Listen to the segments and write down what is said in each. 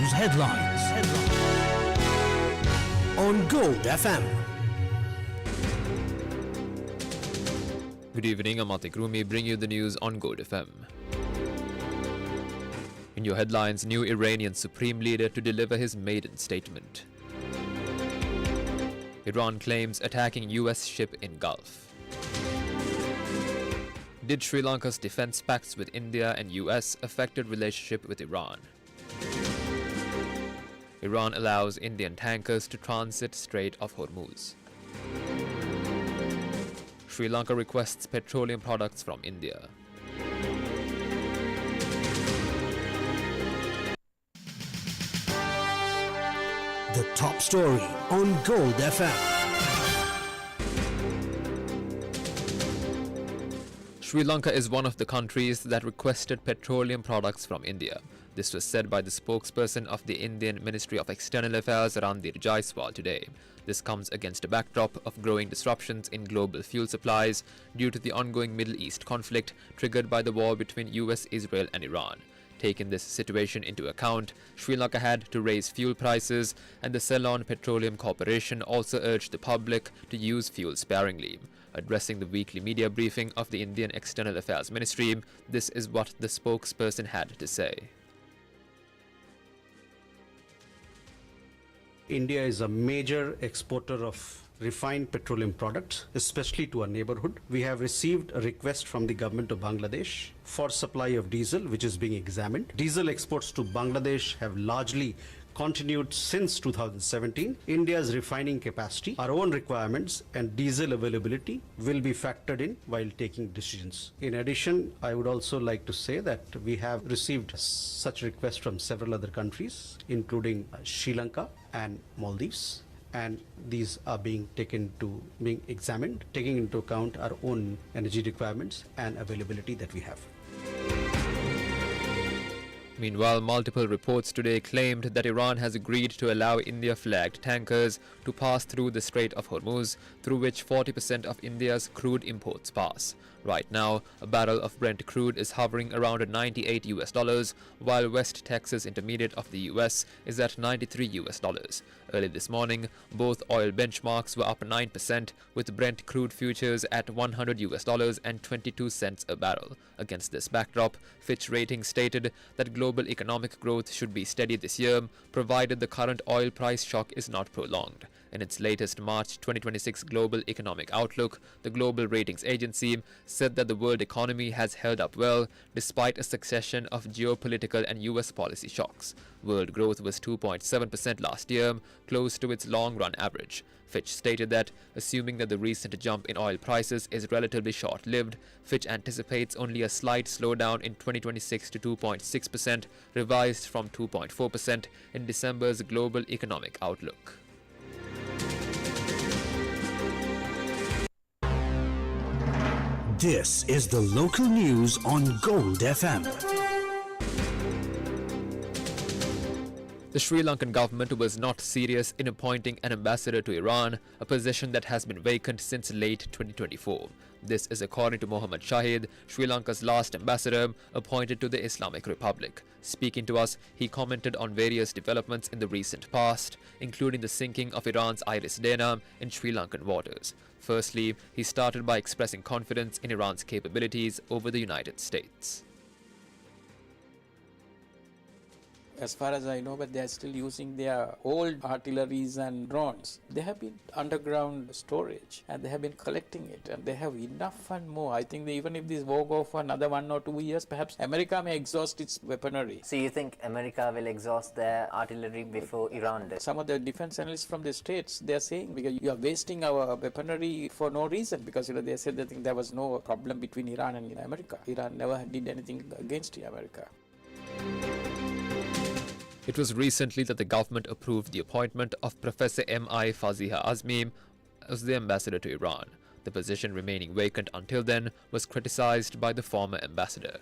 News headlines on Gold FM. Good evening, I'm Atik Rumi, bringing you the news on Gold FM. In your headlines, new Iranian Supreme Leader to deliver his maiden statement. Iran claims attacking US ship in Gulf. Did Sri Lanka's defense pacts with India and US affected relationship with Iran? Iran allows Indian tankers to transit Strait of Hormuz. Sri Lanka requests petroleum products from India. The top story on Gold FM. Sri Lanka is one of the countries that requested petroleum products from India. This was said by the spokesperson of the Indian Ministry of External Affairs, Randir Jaiswal, today. This comes against a backdrop of growing disruptions in global fuel supplies due to the ongoing Middle East conflict triggered by the war between US, Israel and Iran. Taking this situation into account, Sri Lanka had to raise fuel prices, and the Ceylon Petroleum Corporation also urged the public to use fuel sparingly. Addressing the weekly media briefing of the Indian External Affairs Ministry, this is what the spokesperson had to say. India is a major exporter of refined petroleum products, especially to our neighborhood. We have received a request from the government of Bangladesh for supply of diesel, which is being examined. Diesel exports to Bangladesh have largely continued since 2017. India's refining capacity, our own requirements and diesel availability will be factored in while taking decisions. In addition, I would also like to say that we have received such requests from several other countries, including Sri Lanka and Maldives. And these are being examined, taking into account our own energy requirements and availability that we have. Meanwhile, multiple reports today claimed that Iran has agreed to allow India-flagged tankers to pass through the Strait of Hormuz, through which 40% of India's crude imports pass. Right now, a barrel of Brent crude is hovering around $98, while West Texas Intermediate of the US is at $93. Early this morning, both oil benchmarks were up 9%, with Brent crude futures at $100 and 22 cents a barrel. Against this backdrop, Fitch Ratings stated that global economic growth should be steady this year, provided the current oil price shock is not prolonged. In its latest March 2026 Global Economic Outlook, the global ratings agency said that the world economy has held up well despite a succession of geopolitical and US policy shocks. World growth was 2.7% last year, close to its long-run average. Fitch stated that, assuming that the recent jump in oil prices is relatively short-lived, Fitch anticipates only a slight slowdown in 2026 to 2.6%, revised from 2.4% in December's Global Economic Outlook. This is the local news on Gold FM. The Sri Lankan government was not serious in appointing an ambassador to Iran, a position that has been vacant since late 2024. This is according to Mohammad Shahid, Sri Lanka's last ambassador appointed to the Islamic Republic. Speaking to us, he commented on various developments in the recent past, including the sinking of Iran's Iris Dana in Sri Lankan waters. Firstly, he started by expressing confidence in Iran's capabilities over the United States. As far as I know, but they are still using their old artilleries and drones. They have been underground storage and they have been collecting it, and they have enough and more. I think even if this war goes for another 1 or 2 years, perhaps America may exhaust its weaponry. So you think America will exhaust their artillery before Iran does? Some of the defense analysts from the States, they are saying, because you are wasting our weaponry for no reason, because they said that there was no problem between Iran and America. Iran never did anything against America. It was recently that the government approved the appointment of Professor M.I. Faziha Azmi as the ambassador to Iran. The position remaining vacant until then was criticized by the former ambassador.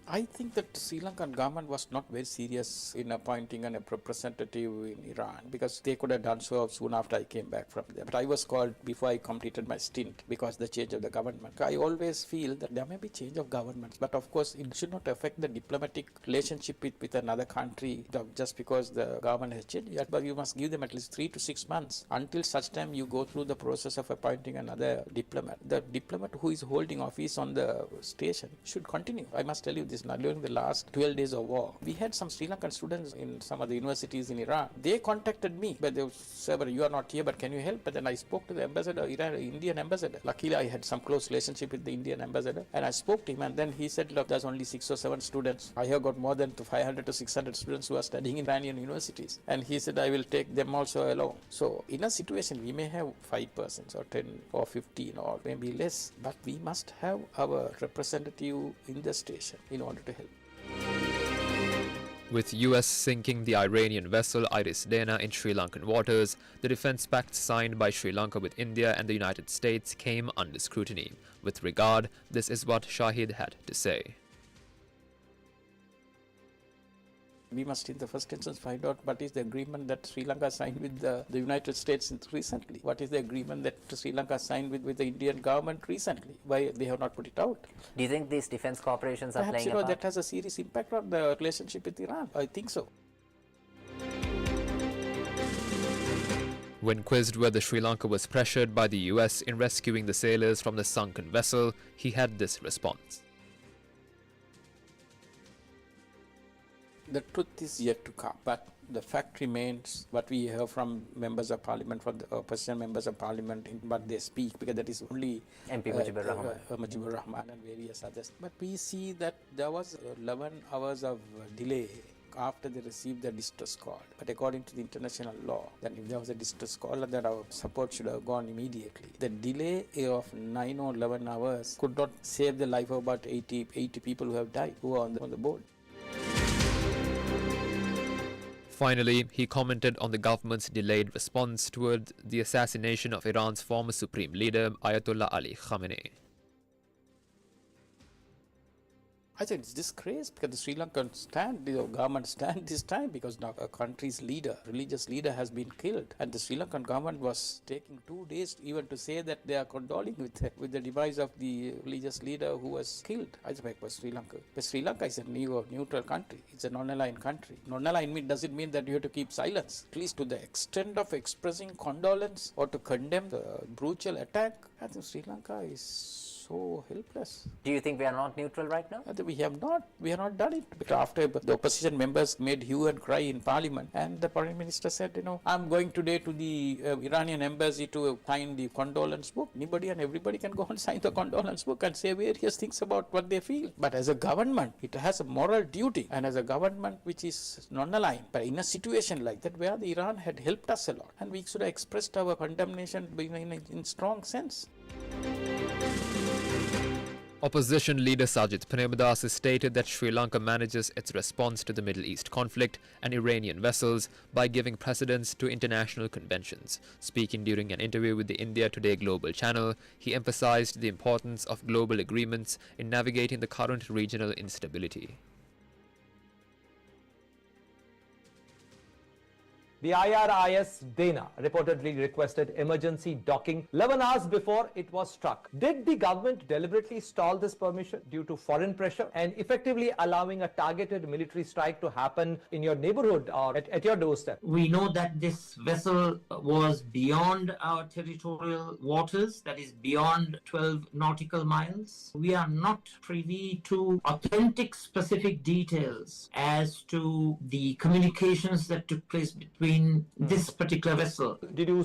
I think that Sri Lankan government was not very serious in appointing a representative in Iran because they could have done so soon after I came back from there. But I was called before I completed my stint because the change of the government. I always feel that there may be change of governments, but of course it should not affect the diplomatic relationship with another country just because the government has changed. But you must give them at least 3 to 6 months until such time you go through the process of appointing another diplomat. The diplomat who is holding office on the station should continue. I must tell you this now, during the last 12 days of war, we had some Sri Lankan students in some of the universities in Iran. They contacted me, but they said, you are not here, but can you help? But then I spoke to the ambassador, Indian ambassador. Luckily, I had some close relationship with the Indian ambassador, and I spoke to him, and then he said, look, there's only 6 or 7 students. I have got more than 500 to 600 students who are studying in Iranian universities. And he said, I will take them also along. So in a situation, we may have 5 persons or 10 or 15 or maybe less, but we must have our representative in the station in order to help. With US sinking the Iranian vessel Iris Dana in Sri Lankan waters, the defense pact signed by Sri Lanka with India and the United States came under scrutiny. With regard, this is what Shahid had to say. We must in the first instance find out what is the agreement that Sri Lanka signed with the United States recently. What is the agreement that Sri Lanka signed with the Indian government recently? Why they have not put it out? Do you think these defense corporations are Perhaps, playing a part? that has a serious impact on the relationship with Iran. I think so. When quizzed whether Sri Lanka was pressured by the US in rescuing the sailors from the sunken vessel, he had this response. The truth is yet to come, but the fact remains what we hear from members of parliament, from the opposition members of parliament, in what they speak, because that is only MP Mujibur Rahman. Mujibur Rahman and various others. But we see that there was 11 hours of delay after they received the distress call. But according to the international law, then if there was a distress call, then our support should have gone immediately. The delay of 9 or 11 hours could not save the life of about 80 people who have died, who are on the boat. Finally, he commented on the government's delayed response toward the assassination of Iran's former supreme leader, Ayatollah Ali Khamenei. I think it's disgrace because the Sri Lankan government stand this time because now a country's leader, religious leader has been killed, and the Sri Lankan government was taking 2 days even to say that they are condoling with the demise of the religious leader who was killed. I think it was Sri Lanka. But Sri Lanka is a neutral country. It's a non-aligned country. Non-aligned doesn't mean that you have to keep silence. At least to the extent of expressing condolence or to condemn the brutal attack, I think Sri Lanka is so helpless. Do you think we are not neutral right now? We have not done it. Because after the opposition members made hue and cry in parliament, and the Prime Minister said, I'm going today to the Iranian embassy to sign the condolence book. Anybody and everybody can go and sign the condolence book and say various things about what they feel. But as a government, it has a moral duty, and as a government which is non-aligned, but in a situation like that where the Iran had helped us a lot, and we should have expressed our condemnation in strong sense. Opposition leader Sajid Premadass stated that Sri Lanka manages its response to the Middle East conflict and Iranian vessels by giving precedence to international conventions. Speaking during an interview with the India Today Global channel, he emphasized the importance of global agreements in navigating the current regional instability. The IRIS Dana reportedly requested emergency docking 11 hours before it was struck. Did the government deliberately stall this permission due to foreign pressure and effectively allowing a targeted military strike to happen in your neighborhood or at your doorstep? We know that this vessel was beyond our territorial waters, that is beyond 12 nautical miles. We are not privy to authentic specific details as to the communications that took place between this particular vessel. Did you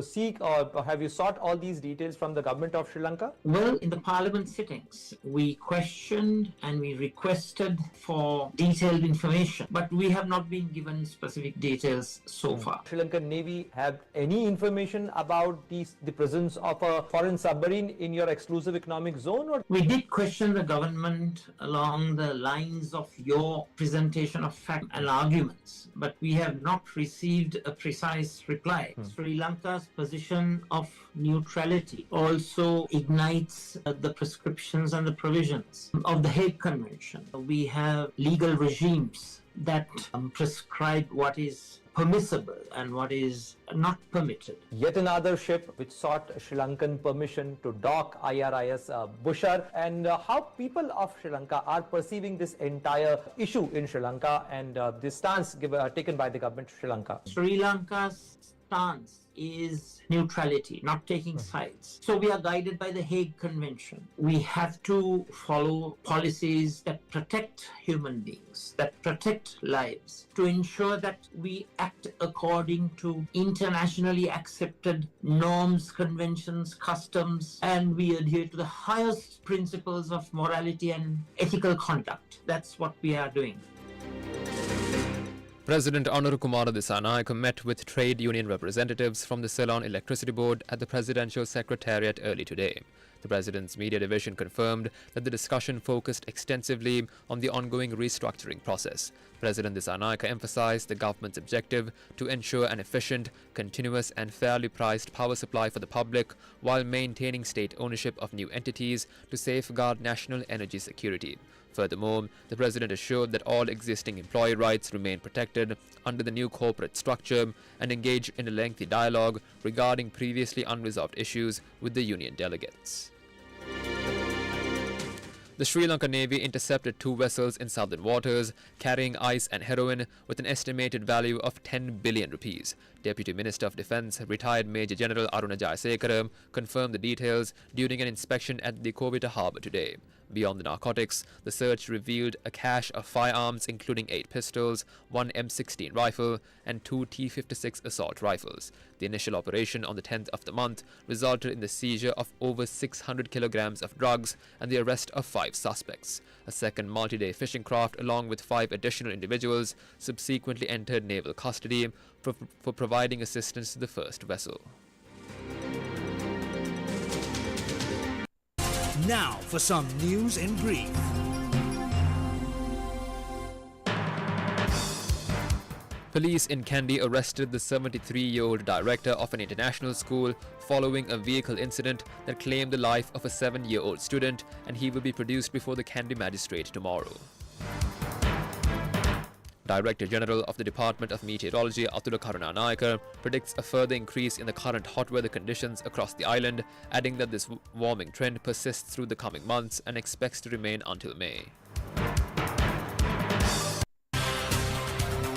seek or have you sought all these details from the government of Sri Lanka? Well, in the parliament sittings, we questioned and we requested for detailed information, but we have not been given specific details so far. Sri Lankan Navy have any information about the presence of a foreign submarine in your exclusive economic zone? Or we did question the government along the lines of your presentation of fact and arguments, but we have not received received a precise reply. Sri Lanka's position of neutrality also ignites the prescriptions and the provisions of the Hague Convention. We have legal regimes that prescribe what is permissible and what is not permitted. Yet another ship which sought Sri Lankan permission to dock IRIS Bushar, and how people of Sri Lanka are perceiving this entire issue in Sri Lanka and this stance taken by the government of Sri Lanka. Sri Lanka's stance is neutrality, not taking sides. So we are guided by the Hague Convention. We have to follow policies that protect human beings, that protect lives, to ensure that we act according to internationally accepted norms, conventions, customs, and we adhere to the highest principles of morality and ethical conduct. That's what we are doing. President Anura Kumara Dissanayake met with trade union representatives from the Ceylon Electricity Board at the Presidential Secretariat early today. The President's media division confirmed that the discussion focused extensively on the ongoing restructuring process. President Dissanayake emphasized the government's objective to ensure an efficient, continuous and fairly priced power supply for the public while maintaining state ownership of new entities to safeguard national energy security. Furthermore, the President assured that all existing employee rights remain protected under the new corporate structure and engaged in a lengthy dialogue regarding previously unresolved issues with the union delegates. The Sri Lanka Navy intercepted 2 vessels in southern waters carrying ice and heroin with an estimated value of 10 billion rupees. Deputy Minister of Defence, retired Major General Aruna Jayasekara, confirmed the details during an inspection at the Kovita harbour today. Beyond the narcotics, the search revealed a cache of firearms including 8 pistols, 1 M16 rifle and 2 T-56 assault rifles. The initial operation on the 10th of the month resulted in the seizure of over 600 kilograms of drugs and the arrest of 5 suspects. A second multi-day fishing craft along with 5 additional individuals subsequently entered naval custody for providing assistance to the first vessel. Now for some news in brief. Police in Kandy arrested the 73-year-old director of an international school following a vehicle incident that claimed the life of a 7-year-old student, and he will be produced before the Kandy magistrate tomorrow. Director General of the Department of Meteorology, Atula Karunanayake, predicts a further increase in the current hot weather conditions across the island, adding that this warming trend persists through the coming months and expects to remain until May.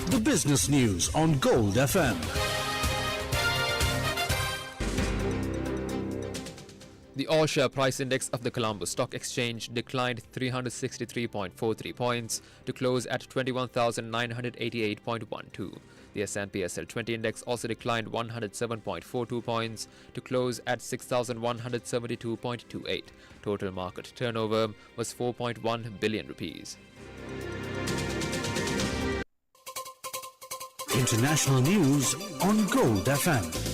The business news on Gold FM. The all-share price index of the Colombo Stock Exchange declined 363.43 points to close at 21,988.12. The S&P SL 20 index also declined 107.42 points to close at 6,172.28. Total market turnover was 4.1 billion rupees. International news on Gold FM.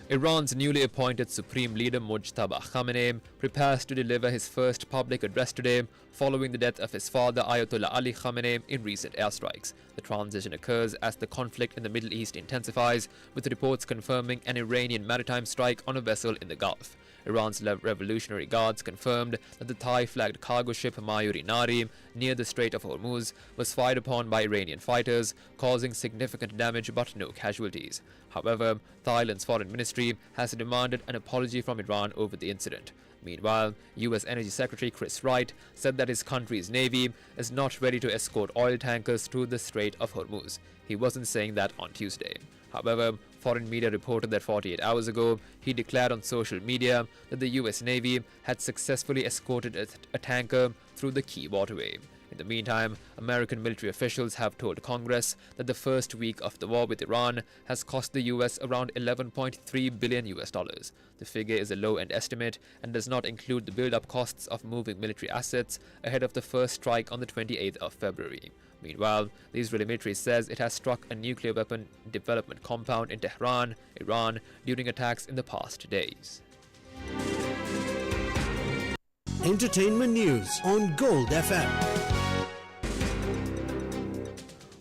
Iran's newly appointed Supreme Leader Mojtaba Khamenei prepares to deliver his first public address today following the death of his father Ayatollah Ali Khamenei in recent airstrikes. The transition occurs as the conflict in the Middle East intensifies, with reports confirming an Iranian maritime strike on a vessel in the Gulf. Iran's Revolutionary Guards confirmed that the Thai-flagged cargo ship Mayuri Nari near the Strait of Hormuz was fired upon by Iranian fighters, causing significant damage but no casualties. However, Thailand's foreign ministry has demanded an apology from Iran over the incident. Meanwhile, U.S. Energy Secretary Chris Wright said that his country's navy is not ready to escort oil tankers through the Strait of Hormuz. He wasn't saying that on Tuesday. However, foreign media reported that 48 hours ago, he declared on social media that the U.S. Navy had successfully escorted a tanker through the key waterway. In the meantime, American military officials have told Congress that the first week of the war with Iran has cost the U.S. around $11.3 billion. The figure is a low-end estimate and does not include the build-up costs of moving military assets ahead of the first strike on the 28th of February. Meanwhile, the Israeli military says it has struck a nuclear weapon development compound in Tehran, Iran, during attacks in the past days. Entertainment news on Gold FM.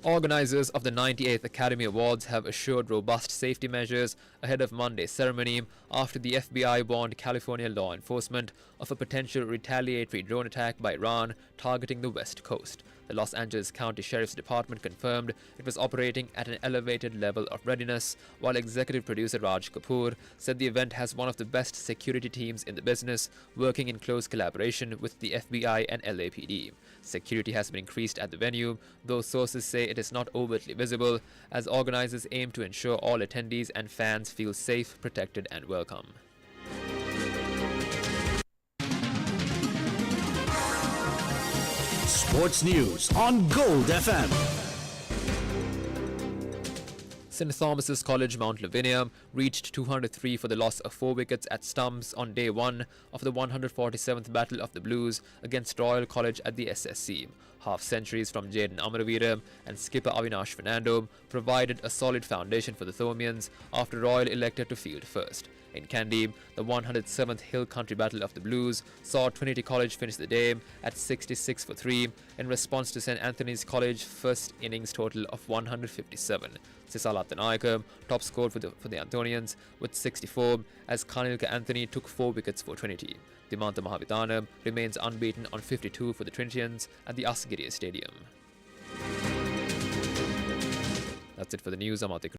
Organisers of the 98th Academy Awards have assured robust safety measures ahead of Monday's ceremony after the FBI warned California law enforcement of a potential retaliatory drone attack by Iran targeting the West Coast. The Los Angeles County Sheriff's Department confirmed it was operating at an elevated level of readiness, while executive producer Raj Kapoor said the event has one of the best security teams in the business, working in close collaboration with the FBI and LAPD. Security has been increased at the venue, though sources say it is not overtly visible, as organizers aim to ensure all attendees and fans feel safe, protected and welcome. Sports News on Gold FM. St. Thomas's College, Mount Lavinia, reached 203 for the loss of 4 wickets at stumps on day 1 of the 147th Battle of the Blues against Royal College at the SSC. Half-centuries from Jaden Amaraveera and skipper Avinash Fernando provided a solid foundation for the Thomians after Royal elected to field first. In Kandy, the 107th Hill Country Battle of the Blues saw Trinity College finish the day at 66 for 3 in response to St. Anthony's College first innings total of 157. Sisal Attanayaka top scored for the Anthonians with 64 as Kanilka Anthony took 4 wickets for Trinity. Dimanta Mahavithana remains unbeaten on 52 for the Trinitians at the Asagiri Stadium. That's it for the news. I'm Atik.